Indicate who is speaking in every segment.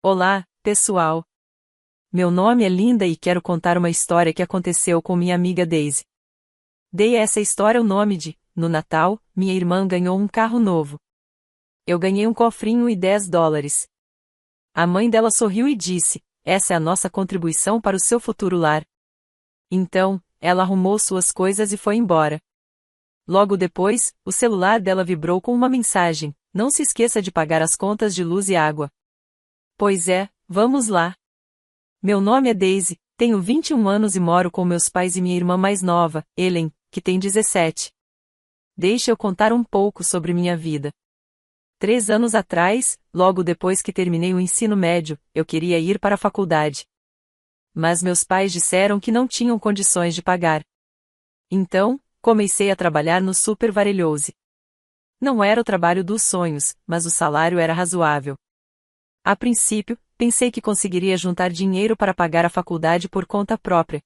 Speaker 1: Olá, pessoal. Meu nome é Linda e quero contar uma história que aconteceu com minha amiga Daisy. Dei a essa história o nome de, no Natal, minha irmã ganhou um carro novo. Eu ganhei um cofrinho e $10. A mãe dela sorriu e disse: essa é a nossa contribuição para o seu futuro lar. Então, ela arrumou suas coisas e foi embora. Logo depois, o celular dela vibrou com uma mensagem: não se esqueça de pagar as contas de luz e água. Pois é, vamos lá. Meu nome é Daisy, tenho 21 anos e moro com meus pais e minha irmã mais nova, Ellen, que tem 17. Deixa eu contar um pouco sobre minha vida. 3 anos atrás, logo depois que terminei o ensino médio, eu queria ir para a faculdade. Mas meus pais disseram que não tinham condições de pagar. Então, comecei a trabalhar no Super Varilhose. Não era o trabalho dos sonhos, mas o salário era razoável. A princípio, pensei que conseguiria juntar dinheiro para pagar a faculdade por conta própria.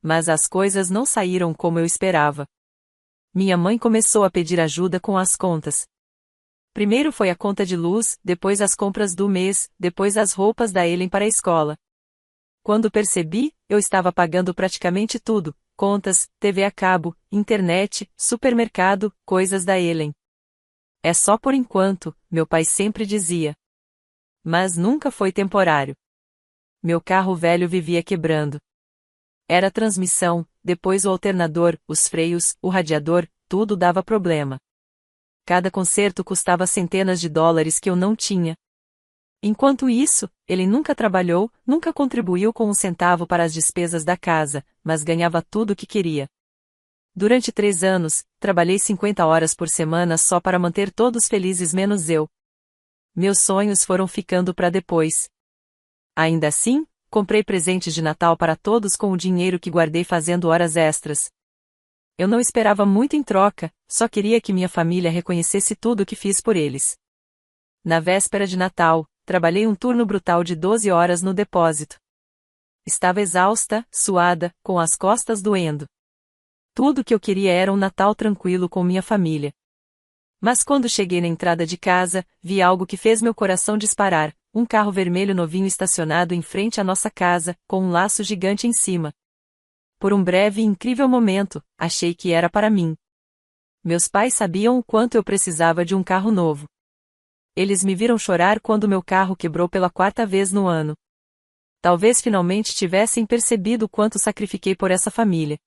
Speaker 1: Mas as coisas não saíram como eu esperava. Minha mãe começou a pedir ajuda com as contas. Primeiro foi a conta de luz, depois as compras do mês, depois as roupas da Ellen para a escola. Quando percebi, eu estava pagando praticamente tudo: contas, TV a cabo, internet, supermercado, coisas da Ellen. É só por enquanto, meu pai sempre dizia. Mas nunca foi temporário. Meu carro velho vivia quebrando. Era a transmissão, depois o alternador, os freios, o radiador, tudo dava problema. Cada conserto custava centenas de dólares que eu não tinha. Enquanto isso, ele nunca trabalhou, nunca contribuiu com um centavo para as despesas da casa, mas ganhava tudo o que queria. Durante 3 anos, trabalhei 50 horas por semana só para manter todos felizes menos eu. Meus sonhos foram ficando para depois. Ainda assim, comprei presentes de Natal para todos com o dinheiro que guardei fazendo horas extras. Eu não esperava muito em troca, só queria que minha família reconhecesse tudo o que fiz por eles. Na véspera de Natal, trabalhei um turno brutal de 12 horas no depósito. Estava exausta, suada, com as costas doendo. Tudo o que eu queria era um Natal tranquilo com minha família. Mas quando cheguei na entrada de casa, vi algo que fez meu coração disparar: um carro vermelho novinho estacionado em frente à nossa casa, com um laço gigante em cima. Por um breve e incrível momento, achei que era para mim. Meus pais sabiam o quanto eu precisava de um carro novo. Eles me viram chorar quando meu carro quebrou pela 4ª vez no ano. Talvez finalmente tivessem percebido o quanto sacrifiquei por essa família.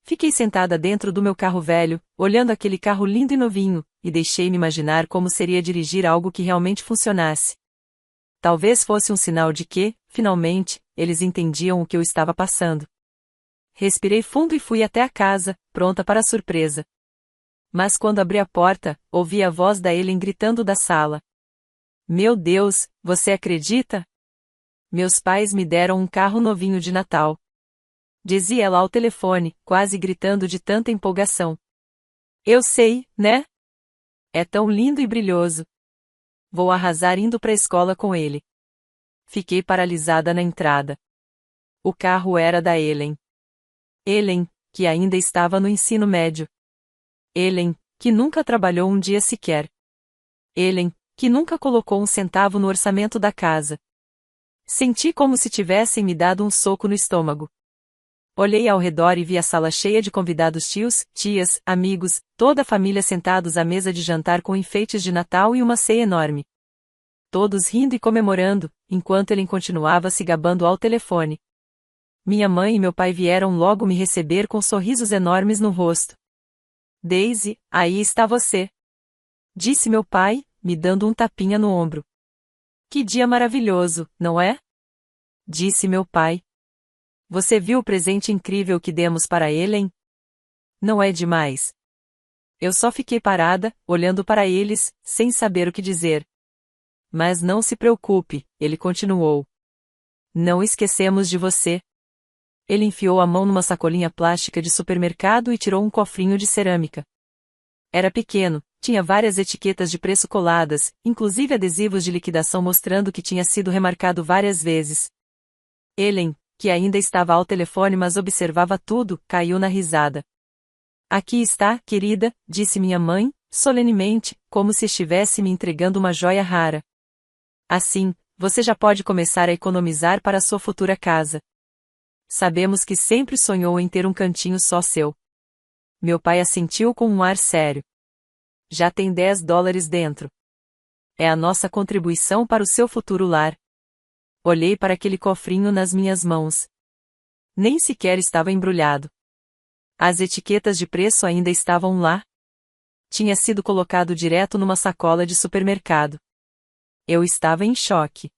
Speaker 1: Fiquei sentada dentro do meu carro velho, olhando aquele carro lindo e novinho, e deixei-me imaginar como seria dirigir algo que realmente funcionasse. Talvez fosse um sinal de que, finalmente, eles entendiam o que eu estava passando. Respirei fundo e fui até a casa, pronta para a surpresa. Mas quando abri a porta, ouvi a voz da Ellen gritando da sala. Meu Deus, você acredita? Meus pais me deram um carro novinho de Natal. Dizia ela ao telefone, quase gritando de tanta empolgação. Eu sei, né? É tão lindo e brilhoso. Vou arrasar indo para a escola com ele. Fiquei paralisada na entrada. O carro era da Ellen. Ellen, que ainda estava no ensino médio. Ellen, que nunca trabalhou um dia sequer. Ellen, que nunca colocou um centavo no orçamento da casa. Senti como se tivessem me dado um soco no estômago. Olhei ao redor e vi a sala cheia de convidados: tios, tias, amigos, toda a família sentados à mesa de jantar com enfeites de Natal e uma ceia enorme. Todos rindo e comemorando, enquanto ele continuava se gabando ao telefone. Minha mãe e meu pai vieram logo me receber com sorrisos enormes no rosto. Daisy, aí está você! Disse meu pai, me dando um tapinha no ombro. Que dia maravilhoso, não é? Disse meu pai. Você viu o presente incrível que demos para Ellen? Não é demais? Eu só fiquei parada, olhando para eles, sem saber o que dizer. Mas não se preocupe, ele continuou. Não esquecemos de você. Ele enfiou a mão numa sacolinha plástica de supermercado e tirou um cofrinho de cerâmica. Era pequeno, tinha várias etiquetas de preço coladas, inclusive adesivos de liquidação mostrando que tinha sido remarcado várias vezes. Ellen, que ainda estava ao telefone mas observava tudo, caiu na risada. Aqui está, querida, disse minha mãe, solenemente, como se estivesse me entregando uma joia rara. Assim, você já pode começar a economizar para a sua futura casa. Sabemos que sempre sonhou em ter um cantinho só seu. Meu pai assentiu com um ar sério. Já tem $10 dentro. É a nossa contribuição para o seu futuro lar. Olhei para aquele cofrinho nas minhas mãos. Nem sequer estava embrulhado. As etiquetas de preço ainda estavam lá. Tinha sido colocado direto numa sacola de supermercado. Eu estava em choque.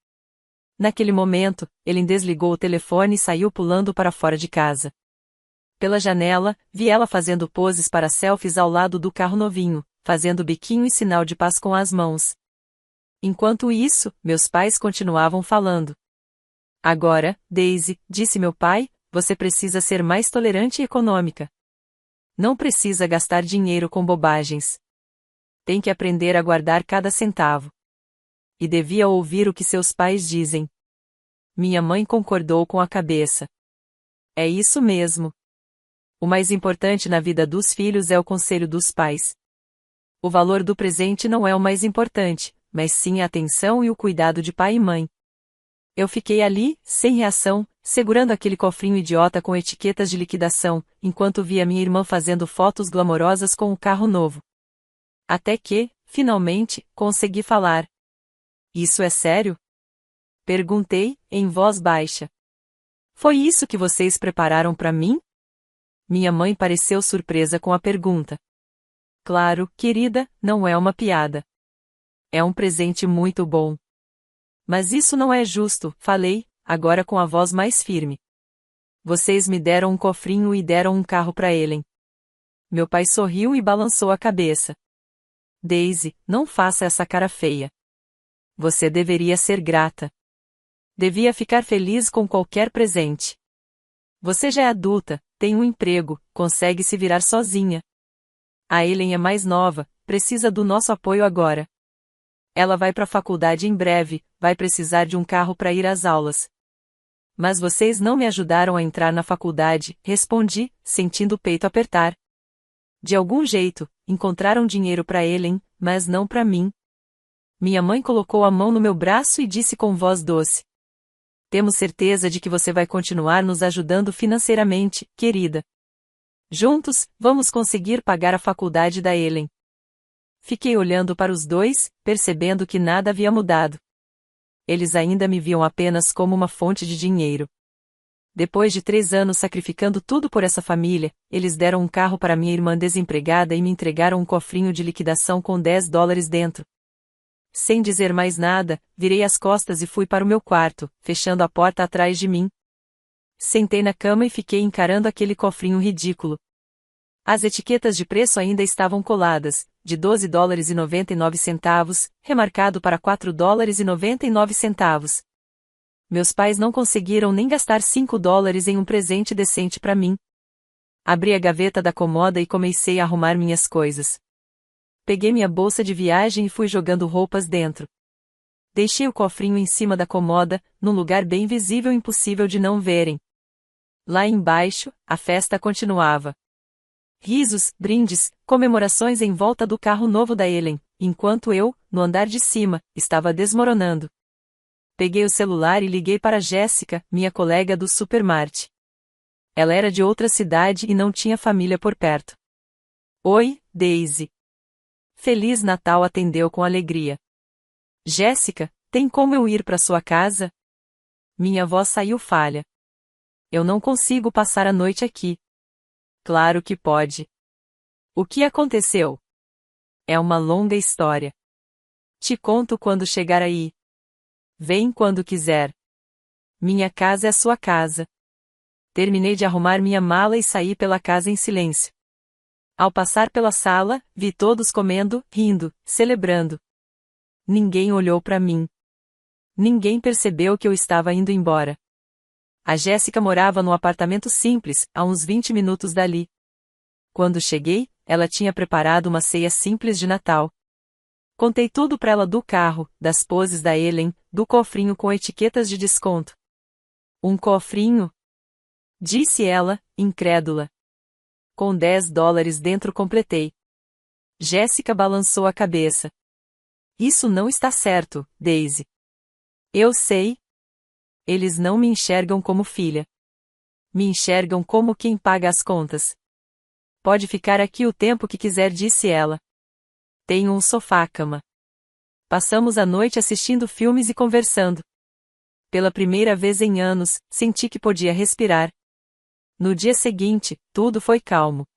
Speaker 1: Naquele momento, ele desligou o telefone e saiu pulando para fora de casa. Pela janela, vi ela fazendo poses para selfies ao lado do carro novinho, fazendo biquinho e sinal de paz com as mãos. Enquanto isso, meus pais continuavam falando. Agora, Daisy, disse meu pai, você precisa ser mais tolerante e econômica. Não precisa gastar dinheiro com bobagens. Tem que aprender a guardar cada centavo. E devia ouvir o que seus pais dizem. Minha mãe concordou com a cabeça. É isso mesmo. O mais importante na vida dos filhos é o conselho dos pais. O valor do presente não é o mais importante, mas sim a atenção e o cuidado de pai e mãe. Eu fiquei ali, sem reação, segurando aquele cofrinho idiota com etiquetas de liquidação, enquanto via minha irmã fazendo fotos glamorosas com o carro novo. Até que, finalmente, consegui falar. Isso é sério? Perguntei, em voz baixa. Foi isso que vocês prepararam para mim? Minha mãe pareceu surpresa com a pergunta. Claro, querida, não é uma piada. É um presente muito bom. Mas isso não é justo, falei, agora com a voz mais firme. Vocês me deram um cofrinho e deram um carro para Ellen. Meu pai sorriu e balançou a cabeça. Daisy, não faça essa cara feia. Você deveria ser grata. Devia ficar feliz com qualquer presente. Você já é adulta, tem um emprego, consegue se virar sozinha. A Ellen é mais nova, precisa do nosso apoio agora. Ela vai para a faculdade em breve, vai precisar de um carro para ir às aulas. Mas vocês não me ajudaram a entrar na faculdade, respondi, sentindo o peito apertar. De algum jeito, encontraram dinheiro para Ellen, mas não para mim. Minha mãe colocou a mão no meu braço e disse com voz doce. Temos certeza de que você vai continuar nos ajudando financeiramente, querida. Juntos, vamos conseguir pagar a faculdade da Ellen. Fiquei olhando para os dois, percebendo que nada havia mudado. Eles ainda me viam apenas como uma fonte de dinheiro. Depois de 3 anos sacrificando tudo por essa família, eles deram um carro para minha irmã desempregada e me entregaram um cofrinho de liquidação com $10 dentro. Sem dizer mais nada, virei as costas e fui para o meu quarto, fechando a porta atrás de mim. Sentei na cama e fiquei encarando aquele cofrinho ridículo. As etiquetas de preço ainda estavam coladas, de $12,99, remarcado para $4,99. Meus pais não conseguiram nem gastar $5 em um presente decente para mim. Abri a gaveta da comoda e comecei a arrumar minhas coisas. Peguei minha bolsa de viagem e fui jogando roupas dentro. Deixei o cofrinho em cima da comoda, num lugar bem visível e impossível de não verem. Lá embaixo, a festa continuava. Risos, brindes, comemorações em volta do carro novo da Ellen, enquanto eu, no andar de cima, estava desmoronando. Peguei o celular e liguei para Jéssica, minha colega do supermarket. Ela era de outra cidade e não tinha família por perto. Oi, Daisy. Feliz Natal, atendeu com alegria. Jéssica, tem como eu ir para sua casa? Minha voz saiu falha. Eu não consigo passar a noite aqui. Claro que pode. O que aconteceu? É uma longa história. Te conto quando chegar aí. Vem quando quiser. Minha casa é sua casa. Terminei de arrumar minha mala e saí pela casa em silêncio. Ao passar pela sala, vi todos comendo, rindo, celebrando. Ninguém olhou para mim. Ninguém percebeu que eu estava indo embora. A Jéssica morava num apartamento simples, a uns 20 minutos dali. Quando cheguei, ela tinha preparado uma ceia simples de Natal. Contei tudo para ela do carro, das poses da Ellen, do cofrinho com etiquetas de desconto. Um cofrinho? Disse ela, incrédula. Com $10 dentro, completei. Jéssica balançou a cabeça. Isso não está certo, Daisy. Eu sei. Eles não me enxergam como filha. Me enxergam como quem paga as contas. Pode ficar aqui o tempo que quiser, disse ela. Tenho um sofá-cama. Passamos a noite assistindo filmes e conversando. Pela primeira vez em anos, senti que podia respirar. No dia seguinte, tudo foi calmo.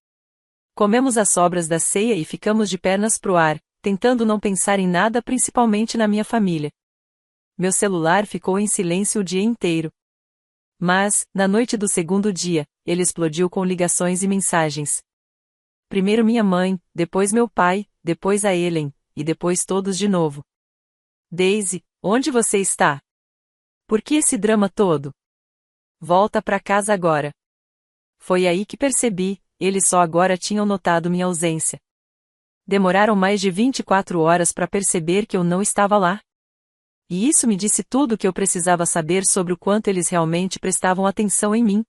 Speaker 1: Comemos as sobras da ceia e ficamos de pernas pro ar, tentando não pensar em nada, principalmente na minha família. Meu celular ficou em silêncio o dia inteiro. Mas, na noite do segundo dia, ele explodiu com ligações e mensagens. Primeiro minha mãe, depois meu pai, depois a Ellen, e depois todos de novo. Daisy, onde você está? Por que esse drama todo? Volta pra casa agora. Foi aí que percebi, eles só agora tinham notado minha ausência. Demoraram mais de 24 horas para perceber que eu não estava lá. E isso me disse tudo o que eu precisava saber sobre o quanto eles realmente prestavam atenção em mim.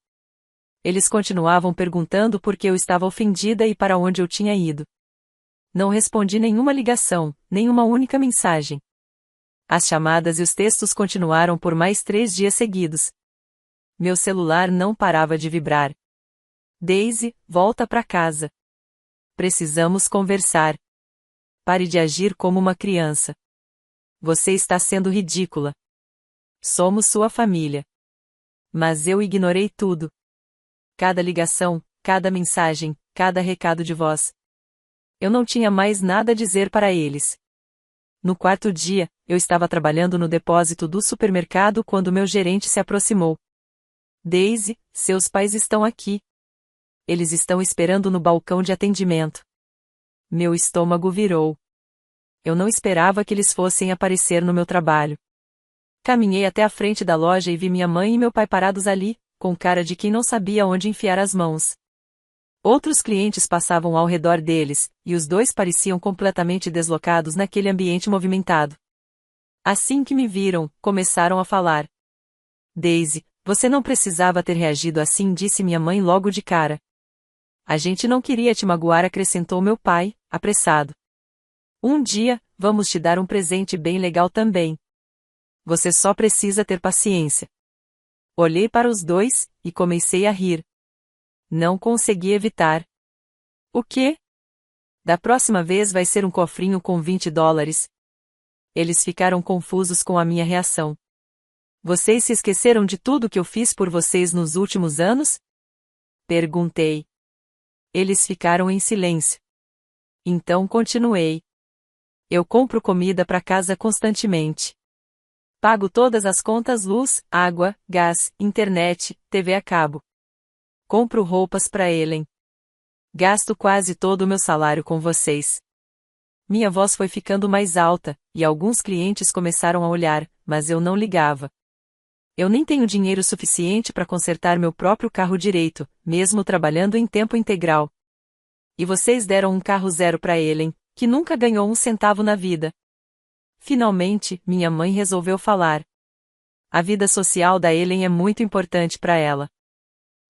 Speaker 1: Eles continuavam perguntando por que eu estava ofendida e para onde eu tinha ido. Não respondi nenhuma ligação, nenhuma única mensagem. As chamadas e os textos continuaram por mais 3 dias seguidos. Meu celular não parava de vibrar. Daisy, volta para casa. Precisamos conversar. Pare de agir como uma criança. Você está sendo ridícula. Somos sua família. Mas eu ignorei tudo. Cada ligação, cada mensagem, cada recado de voz. Eu não tinha mais nada a dizer para eles. No quarto dia, eu estava trabalhando no depósito do supermercado quando meu gerente se aproximou. Daisy, seus pais estão aqui. Eles estão esperando no balcão de atendimento. Meu estômago virou. Eu não esperava que eles fossem aparecer no meu trabalho. Caminhei até a frente da loja e vi minha mãe e meu pai parados ali, com cara de quem não sabia onde enfiar as mãos. Outros clientes passavam ao redor deles, e os dois pareciam completamente deslocados naquele ambiente movimentado. Assim que me viram, começaram a falar. Daisy, você não precisava ter reagido assim, disse minha mãe logo de cara. A gente não queria te magoar, acrescentou meu pai, apressado. Um dia, vamos te dar um presente bem legal também. Você só precisa ter paciência. Olhei para os dois, e comecei a rir. Não consegui evitar. O quê? Da próxima vez vai ser um cofrinho com $20. Eles ficaram confusos com a minha reação. Vocês se esqueceram de tudo que eu fiz por vocês nos últimos anos? Perguntei. Eles ficaram em silêncio. Então continuei. Eu compro comida para casa constantemente. Pago todas as contas: luz, água, gás, internet, TV a cabo. Compro roupas para Ellen. Gasto quase todo o meu salário com vocês. Minha voz foi ficando mais alta, e alguns clientes começaram a olhar, mas eu não ligava. Eu nem tenho dinheiro suficiente para consertar meu próprio carro direito, mesmo trabalhando em tempo integral. E vocês deram um carro zero para Ellen, que nunca ganhou um centavo na vida. Finalmente, minha mãe resolveu falar. A vida social da Ellen é muito importante para ela.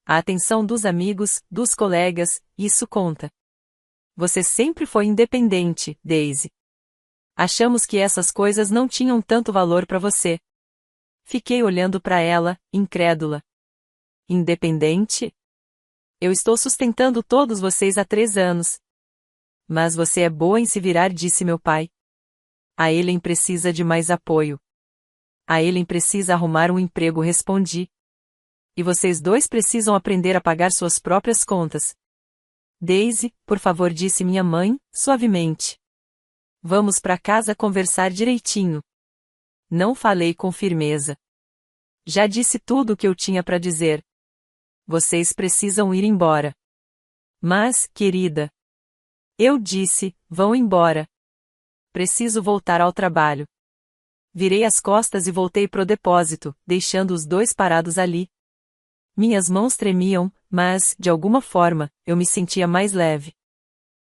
Speaker 1: A atenção dos amigos, dos colegas, isso conta. Você sempre foi independente, Daisy. Achamos que essas coisas não tinham tanto valor para você. Fiquei olhando para ela, incrédula. Independente? Eu estou sustentando todos vocês há 3 anos. Mas você é boa em se virar, disse meu pai. A Ellen precisa de mais apoio. A Ellen precisa arrumar um emprego, respondi. E vocês dois precisam aprender a pagar suas próprias contas. Daisy, por favor, disse minha mãe, suavemente. Vamos para casa conversar direitinho. Não falei com firmeza. Já disse tudo o que eu tinha para dizer. Vocês precisam ir embora. Mas, querida. Eu disse, vão embora. Preciso voltar ao trabalho. Virei as costas e voltei pro depósito, deixando os dois parados ali. Minhas mãos tremiam, mas, de alguma forma, eu me sentia mais leve.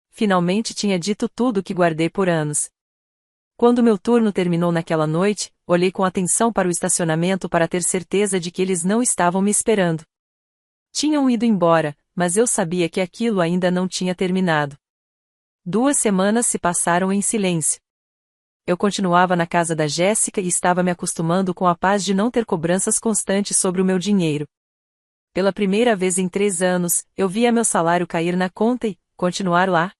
Speaker 1: Finalmente tinha dito tudo o que guardei por anos. Quando meu turno terminou naquela noite, olhei com atenção para o estacionamento para ter certeza de que eles não estavam me esperando. Tinham ido embora, mas eu sabia que aquilo ainda não tinha terminado. 2 semanas se passaram em silêncio. Eu continuava na casa da Jéssica e estava me acostumando com a paz de não ter cobranças constantes sobre o meu dinheiro. Pela primeira vez em 3 anos, eu via meu salário cair na conta e continuar lá.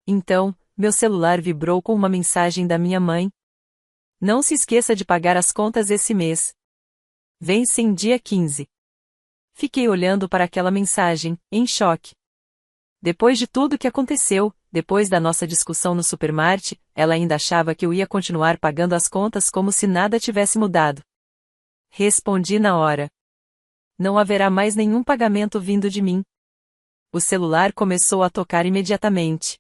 Speaker 1: Então, meu celular vibrou com uma mensagem da minha mãe. Não se esqueça de pagar as contas esse mês. Vence em dia 15. Fiquei olhando para aquela mensagem, em choque. Depois de tudo que aconteceu, depois da nossa discussão no supermarket, ela ainda achava que eu ia continuar pagando as contas como se nada tivesse mudado. Respondi na hora. Não haverá mais nenhum pagamento vindo de mim. O celular começou a tocar imediatamente.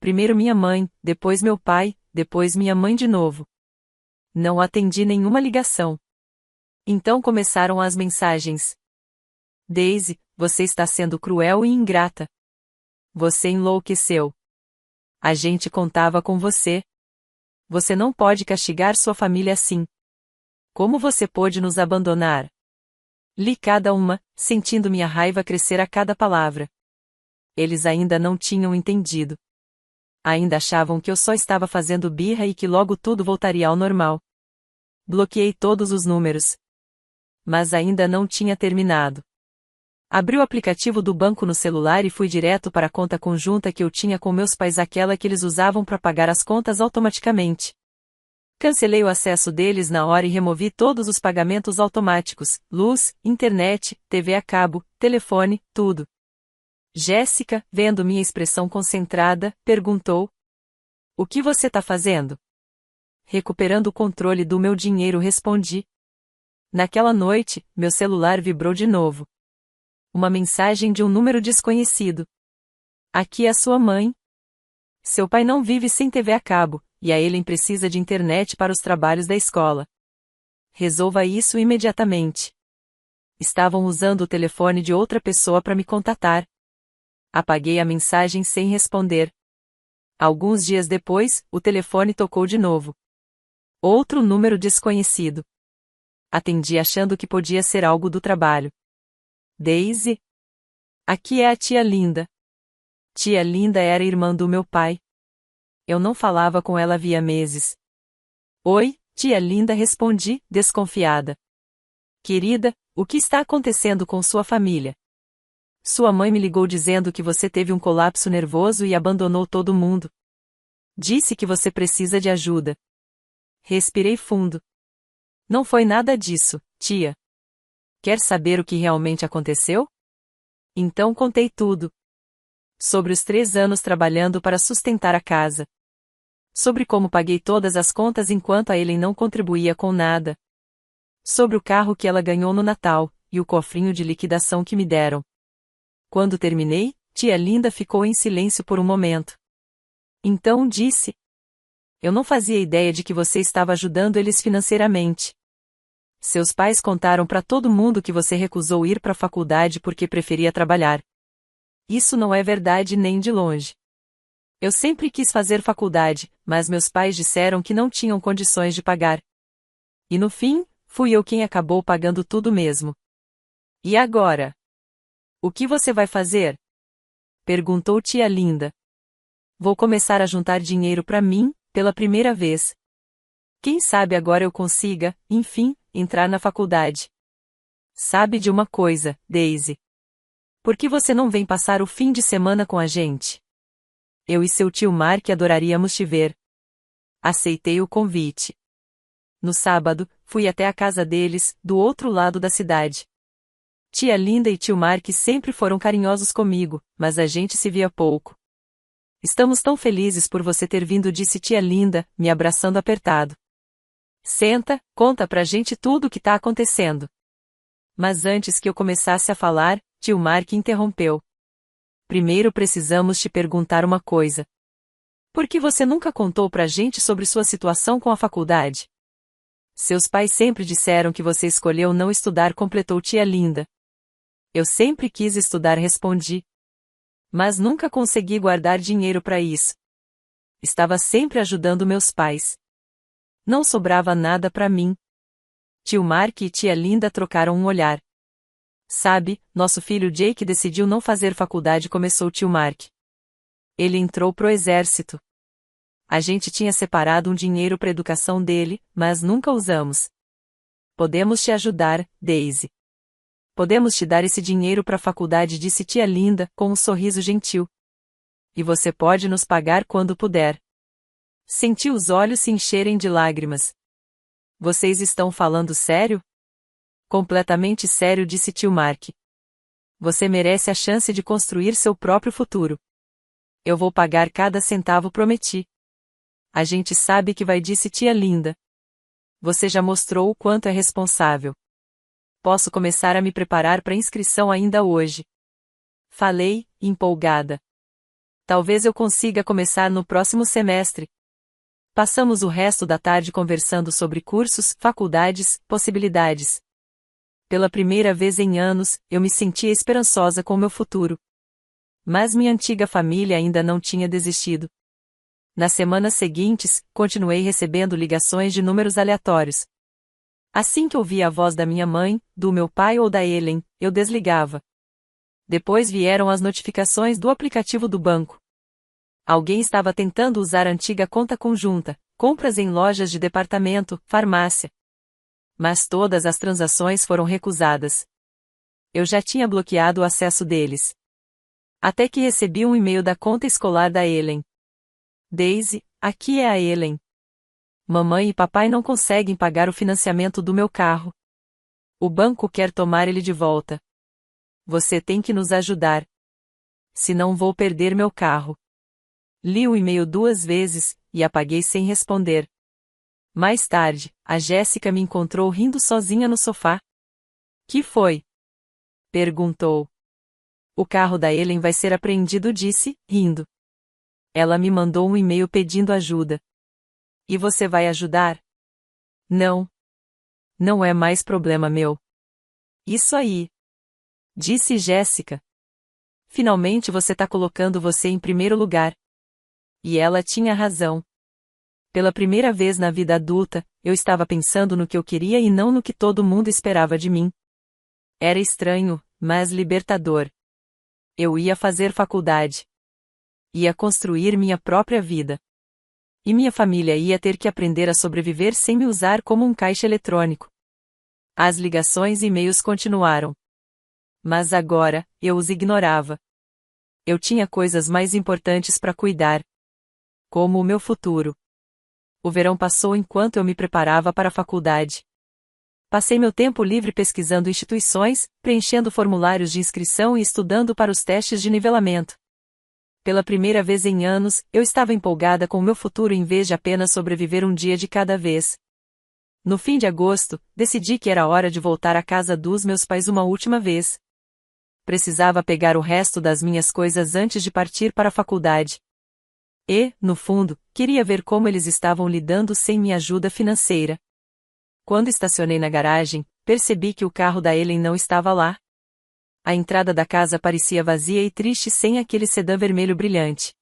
Speaker 1: Primeiro minha mãe, depois meu pai, depois minha mãe de novo. Não atendi nenhuma ligação. Então começaram as mensagens. Daisy, você está sendo cruel e ingrata. Você enlouqueceu. A gente contava com você. Você não pode castigar sua família assim. Como você pôde nos abandonar? Li cada uma, sentindo minha raiva crescer a cada palavra. Eles ainda não tinham entendido. Ainda achavam que eu só estava fazendo birra e que logo tudo voltaria ao normal. Bloqueei todos os números. Mas ainda não tinha terminado. Abri o aplicativo do banco no celular e fui direto para a conta conjunta que eu tinha com meus pais, aquela que eles usavam para pagar as contas automaticamente. Cancelei o acesso deles na hora e removi todos os pagamentos automáticos, luz, internet, TV a cabo, telefone, tudo. Jéssica, vendo minha expressão concentrada, perguntou: O que você tá fazendo? Recuperando o controle do meu dinheiro, respondi. Naquela noite, meu celular vibrou de novo. Uma mensagem de um número desconhecido. Aqui é a sua mãe. Seu pai não vive sem TV a cabo, e a Ellen precisa de internet para os trabalhos da escola. Resolva isso imediatamente. Estavam usando o telefone de outra pessoa para me contatar. Apaguei a mensagem sem responder. Alguns dias depois, o telefone tocou de novo. Outro número desconhecido. Atendi achando que podia ser algo do trabalho. Daisy? Aqui é a tia Linda. Tia Linda era irmã do meu pai. Eu não falava com ela havia meses. Oi, tia Linda, respondi, desconfiada. Querida, o que está acontecendo com sua família? Sua mãe me ligou dizendo que você teve um colapso nervoso e abandonou todo mundo. Disse que você precisa de ajuda. Respirei fundo. Não foi nada disso, tia. Quer saber o que realmente aconteceu? Então contei tudo. Sobre os 3 anos trabalhando para sustentar a casa. Sobre como paguei todas as contas enquanto a Ellen não contribuía com nada. Sobre o carro que ela ganhou no Natal, e o cofrinho de liquidação que me deram. Quando terminei, tia Linda ficou em silêncio por um momento. Então disse: Eu não fazia ideia de que você estava ajudando eles financeiramente. Seus pais contaram para todo mundo que você recusou ir para a faculdade porque preferia trabalhar. Isso não é verdade nem de longe. Eu sempre quis fazer faculdade, mas meus pais disseram que não tinham condições de pagar. E no fim, fui eu quem acabou pagando tudo mesmo. E agora? O que você vai fazer? Perguntou tia Linda. Vou começar a juntar dinheiro para mim, pela primeira vez. Quem sabe agora eu consiga, enfim, entrar na faculdade. Sabe de uma coisa, Daisy? Por que você não vem passar o fim de semana com a gente? Eu e seu tio Mark adoraríamos te ver. Aceitei o convite. No sábado, fui até a casa deles, do outro lado da cidade. Tia Linda e tio Mark sempre foram carinhosos comigo, mas a gente se via pouco. Estamos tão felizes por você ter vindo, disse tia Linda, me abraçando apertado. Senta, conta pra gente tudo o que tá acontecendo. Mas antes que eu começasse a falar, tio Mark interrompeu. Primeiro precisamos te perguntar uma coisa. Por que você nunca contou pra gente sobre sua situação com a faculdade? Seus pais sempre disseram que você escolheu não estudar, completou tia Linda. Eu sempre quis estudar, respondi. Mas nunca consegui guardar dinheiro para isso. Estava sempre ajudando meus pais. Não sobrava nada para mim. Tio Mark e tia Linda trocaram um olhar. Sabe, nosso filho Jake decidiu não fazer faculdade, começou tio Mark. Ele entrou pro exército. A gente tinha separado um dinheiro para a educação dele, mas nunca usamos. Podemos te ajudar, Daisy. Podemos te dar esse dinheiro para a faculdade, disse tia Linda, com um sorriso gentil. E você pode nos pagar quando puder. Senti os olhos se encherem de lágrimas. Vocês estão falando sério? Completamente sério, disse tio Mark. Você merece a chance de construir seu próprio futuro. Eu vou pagar cada centavo, prometi. A gente sabe que vai, disse tia Linda. Você já mostrou o quanto é responsável. Posso começar a me preparar para a inscrição ainda hoje. Falei, empolgada. Talvez eu consiga começar no próximo semestre. Passamos o resto da tarde conversando sobre cursos, faculdades, possibilidades. Pela primeira vez em anos, eu me sentia esperançosa com meu futuro. Mas minha antiga família ainda não tinha desistido. Nas semanas seguintes, continuei recebendo ligações de números aleatórios. Assim que ouvia a voz da minha mãe, do meu pai ou da Ellen, eu desligava. Depois vieram as notificações do aplicativo do banco. Alguém estava tentando usar a antiga conta conjunta, compras em lojas de departamento, farmácia. Mas todas as transações foram recusadas. Eu já tinha bloqueado o acesso deles. Até que recebi um e-mail da conta escolar da Ellen. Daisy, aqui é a Ellen. Mamãe e papai não conseguem pagar o financiamento do meu carro. O banco quer tomar ele de volta. Você tem que nos ajudar. Senão vou perder meu carro. Li o e-mail 2 vezes, e apaguei sem responder. Mais tarde, a Jéssica me encontrou rindo sozinha no sofá. Que foi? Perguntou. O carro da Ellen vai ser apreendido, disse, rindo. Ela me mandou um e-mail pedindo ajuda. E você vai ajudar? Não. Não é mais problema meu. Isso aí. Disse Jéssica. Finalmente você tá colocando você em primeiro lugar. E ela tinha razão. Pela primeira vez na vida adulta, eu estava pensando no que eu queria e não no que todo mundo esperava de mim. Era estranho, mas libertador. Eu ia fazer faculdade. Ia construir minha própria vida. E minha família ia ter que aprender a sobreviver sem me usar como um caixa eletrônico. As ligações e e-mails continuaram. Mas agora, eu os ignorava. Eu tinha coisas mais importantes para cuidar. Como o meu futuro. O verão passou enquanto eu me preparava para a faculdade. Passei meu tempo livre pesquisando instituições, preenchendo formulários de inscrição e estudando para os testes de nivelamento. Pela primeira vez em anos, eu estava empolgada com o meu futuro em vez de apenas sobreviver um dia de cada vez. No fim de agosto, decidi que era hora de voltar à casa dos meus pais uma última vez. Precisava pegar o resto das minhas coisas antes de partir para a faculdade. E, no fundo, queria ver como eles estavam lidando sem minha ajuda financeira. Quando estacionei na garagem, percebi que o carro da Ellen não estava lá. A entrada da casa parecia vazia e triste sem aquele sedã vermelho brilhante.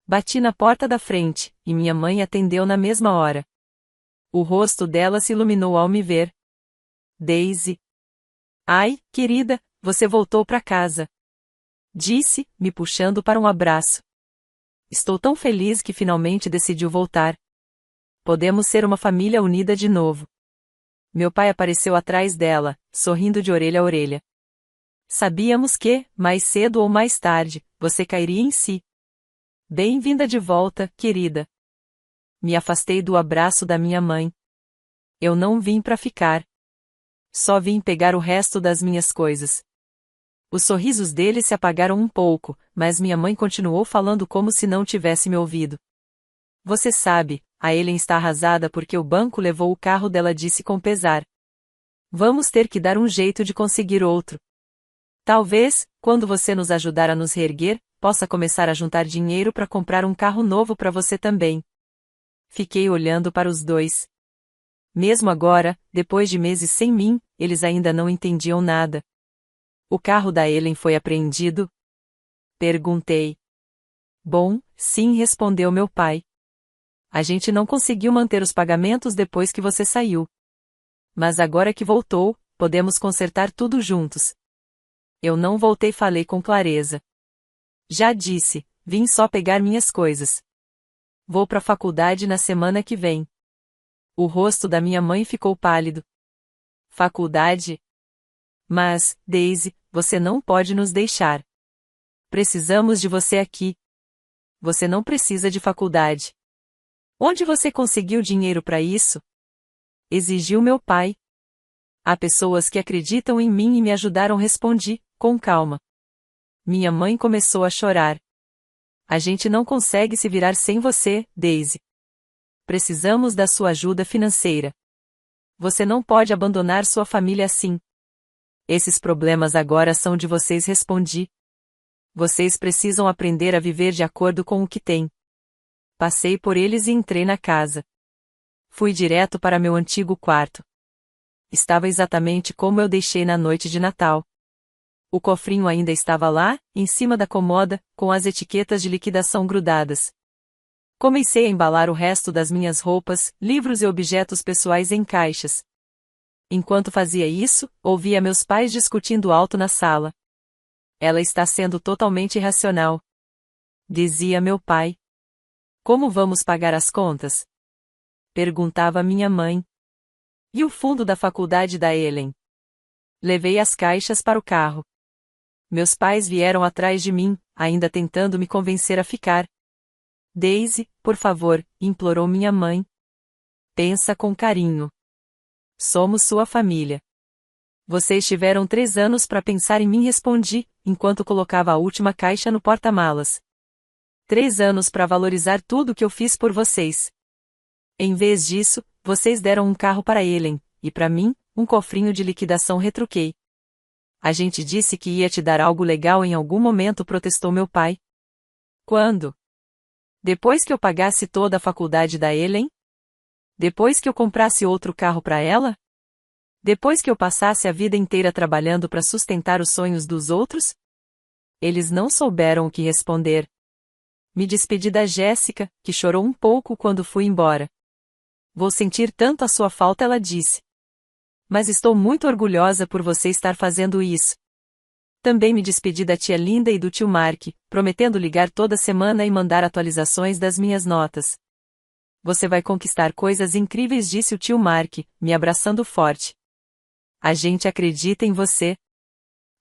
Speaker 1: Bati na porta da frente, e minha mãe atendeu na mesma hora. O rosto dela se iluminou ao me ver. Daisy. Ai, querida, você voltou para casa. Disse, me puxando para um abraço. Estou tão feliz que finalmente decidiu voltar. Podemos ser uma família unida de novo. Meu pai apareceu atrás dela, sorrindo de orelha a orelha. Sabíamos que, mais cedo ou mais tarde, você cairia em si. Bem-vinda de volta, querida. Me afastei do abraço da minha mãe. Eu não vim para ficar. Só vim pegar o resto das minhas coisas. Os sorrisos dele se apagaram um pouco, mas minha mãe continuou falando como se não tivesse me ouvido. Você sabe, a Ellen está arrasada porque o banco levou o carro dela, disse com pesar. Vamos ter que dar um jeito de conseguir outro. Talvez, quando você nos ajudar a nos reerguer, possa começar a juntar dinheiro para comprar um carro novo para você também. Fiquei olhando para os dois. Mesmo agora, depois de meses sem mim, eles ainda não entendiam nada. O carro da Ellen foi apreendido? Perguntei. Bom, sim, respondeu meu pai. A gente não conseguiu manter os pagamentos depois que você saiu. Mas agora que voltou, podemos consertar tudo juntos. Eu não voltei, falei com clareza. Já disse, vim só pegar minhas coisas. Vou para a faculdade na semana que vem. O rosto da minha mãe ficou pálido. Faculdade? Mas, Daisy, você não pode nos deixar. Precisamos de você aqui. Você não precisa de faculdade. Onde você conseguiu dinheiro para isso? Exigiu meu pai. Há pessoas que acreditam em mim e me ajudaram, respondi, com calma. Minha mãe começou a chorar. A gente não consegue se virar sem você, Daisy. Precisamos da sua ajuda financeira. Você não pode abandonar sua família assim. Esses problemas agora são de vocês, respondi. Vocês precisam aprender a viver de acordo com o que têm. Passei por eles e entrei na casa. Fui direto para meu antigo quarto. Estava exatamente como eu deixei na noite de Natal. O cofrinho ainda estava lá, em cima da cômoda, com as etiquetas de liquidação grudadas. Comecei a embalar o resto das minhas roupas, livros e objetos pessoais em caixas. Enquanto fazia isso, ouvia meus pais discutindo alto na sala. Ela está sendo totalmente irracional, dizia meu pai. Como vamos pagar as contas? Perguntava minha mãe. E o fundo da faculdade da Ellen? Levei as caixas para o carro. Meus pais vieram atrás de mim, ainda tentando me convencer a ficar. Daisy, por favor, implorou minha mãe. Pensa com carinho. Somos sua família. Vocês tiveram 3 anos para pensar em mim, respondi, enquanto colocava a última caixa no porta-malas. 3 anos para valorizar tudo que eu fiz por vocês. Em vez disso, vocês deram um carro para Ellen, e para mim, um cofrinho de liquidação, retruquei. A gente disse que ia te dar algo legal em algum momento, protestou meu pai. Quando? Depois que eu pagasse toda a faculdade da Ellen? Depois que eu comprasse outro carro para ela? Depois que eu passasse a vida inteira trabalhando para sustentar os sonhos dos outros? Eles não souberam o que responder. Me despedi da Jéssica, que chorou um pouco quando fui embora. Vou sentir tanto a sua falta, ela disse. Mas estou muito orgulhosa por você estar fazendo isso. Também me despedi da tia Linda e do tio Mark, prometendo ligar toda semana e mandar atualizações das minhas notas. Você vai conquistar coisas incríveis, disse o tio Mark, me abraçando forte. A gente acredita em você.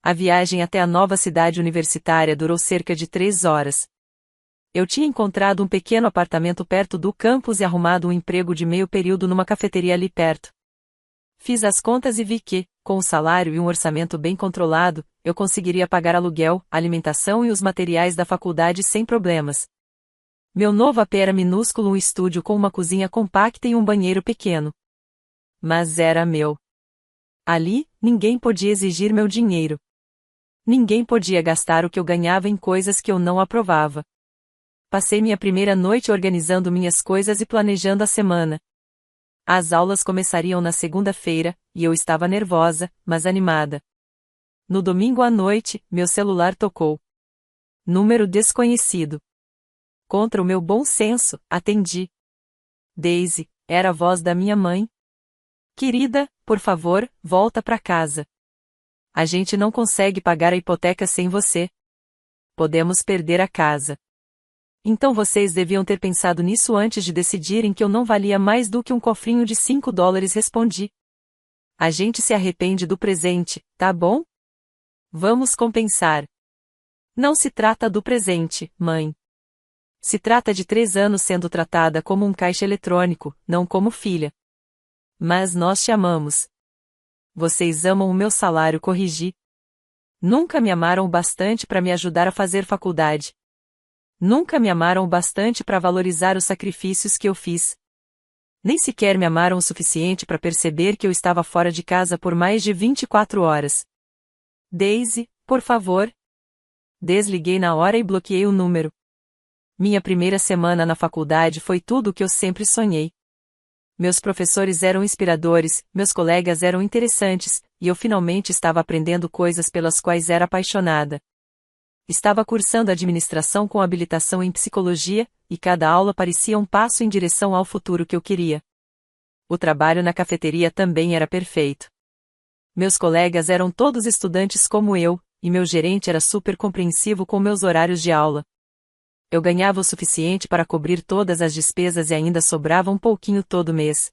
Speaker 1: A viagem até a nova cidade universitária durou cerca de 3 horas. Eu tinha encontrado um pequeno apartamento perto do campus e arrumado um emprego de meio período numa cafeteria ali perto. Fiz as contas e vi que, com o salário e um orçamento bem controlado, eu conseguiria pagar aluguel, alimentação e os materiais da faculdade sem problemas. Meu novo AP era minúsculo, um estúdio com uma cozinha compacta e um banheiro pequeno. Mas era meu. Ali, ninguém podia exigir meu dinheiro. Ninguém podia gastar o que eu ganhava em coisas que eu não aprovava. Passei minha primeira noite organizando minhas coisas e planejando a semana. As aulas começariam na segunda-feira, e eu estava nervosa, mas animada. No domingo à noite, meu celular tocou. Número desconhecido. Contra o meu bom senso, atendi. Daisy, era a voz da minha mãe. Querida, por favor, volta para casa. A gente não consegue pagar a hipoteca sem você. Podemos perder a casa. Então vocês deviam ter pensado nisso antes de decidirem que eu não valia mais do que um cofrinho de $5, respondi. A gente se arrepende do presente, tá bom? Vamos compensar. Não se trata do presente, mãe. Se trata de 3 anos sendo tratada como um caixa eletrônico, não como filha. Mas nós te amamos. Vocês amam o meu salário, corrigi. Nunca me amaram o bastante para me ajudar a fazer faculdade. Nunca me amaram o bastante para valorizar os sacrifícios que eu fiz. Nem sequer me amaram o suficiente para perceber que eu estava fora de casa por mais de 24 horas. Daisy, por favor. Desliguei na hora e bloqueei o número. Minha primeira semana na faculdade foi tudo o que eu sempre sonhei. Meus professores eram inspiradores, meus colegas eram interessantes, e eu finalmente estava aprendendo coisas pelas quais era apaixonada. Estava cursando administração com habilitação em psicologia, e cada aula parecia um passo em direção ao futuro que eu queria. O trabalho na cafeteria também era perfeito. Meus colegas eram todos estudantes como eu, e meu gerente era super compreensivo com meus horários de aula. Eu ganhava o suficiente para cobrir todas as despesas e ainda sobrava um pouquinho todo mês.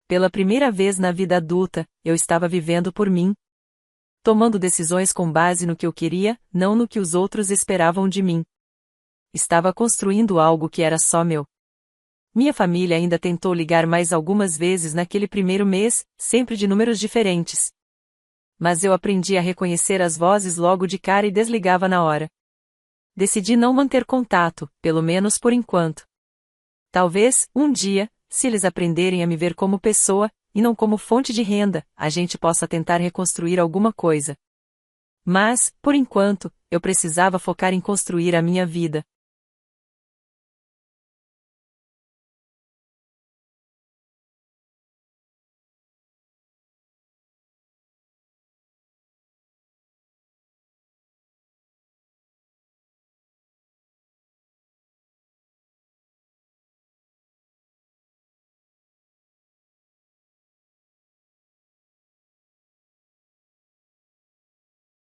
Speaker 1: Pela primeira vez na vida adulta, eu estava vivendo por mim. Tomando decisões com base no que eu queria, não no que os outros esperavam de mim. Estava construindo algo que era só meu. Minha família ainda tentou ligar mais algumas vezes naquele primeiro mês, sempre de números diferentes. Mas eu aprendi a reconhecer as vozes logo de cara e desligava na hora. Decidi não manter contato, pelo menos por enquanto. Talvez, um dia, se eles aprenderem a me ver como pessoa, e não como fonte de renda, a gente possa tentar reconstruir alguma coisa. Mas, por enquanto, eu precisava focar em construir a minha vida.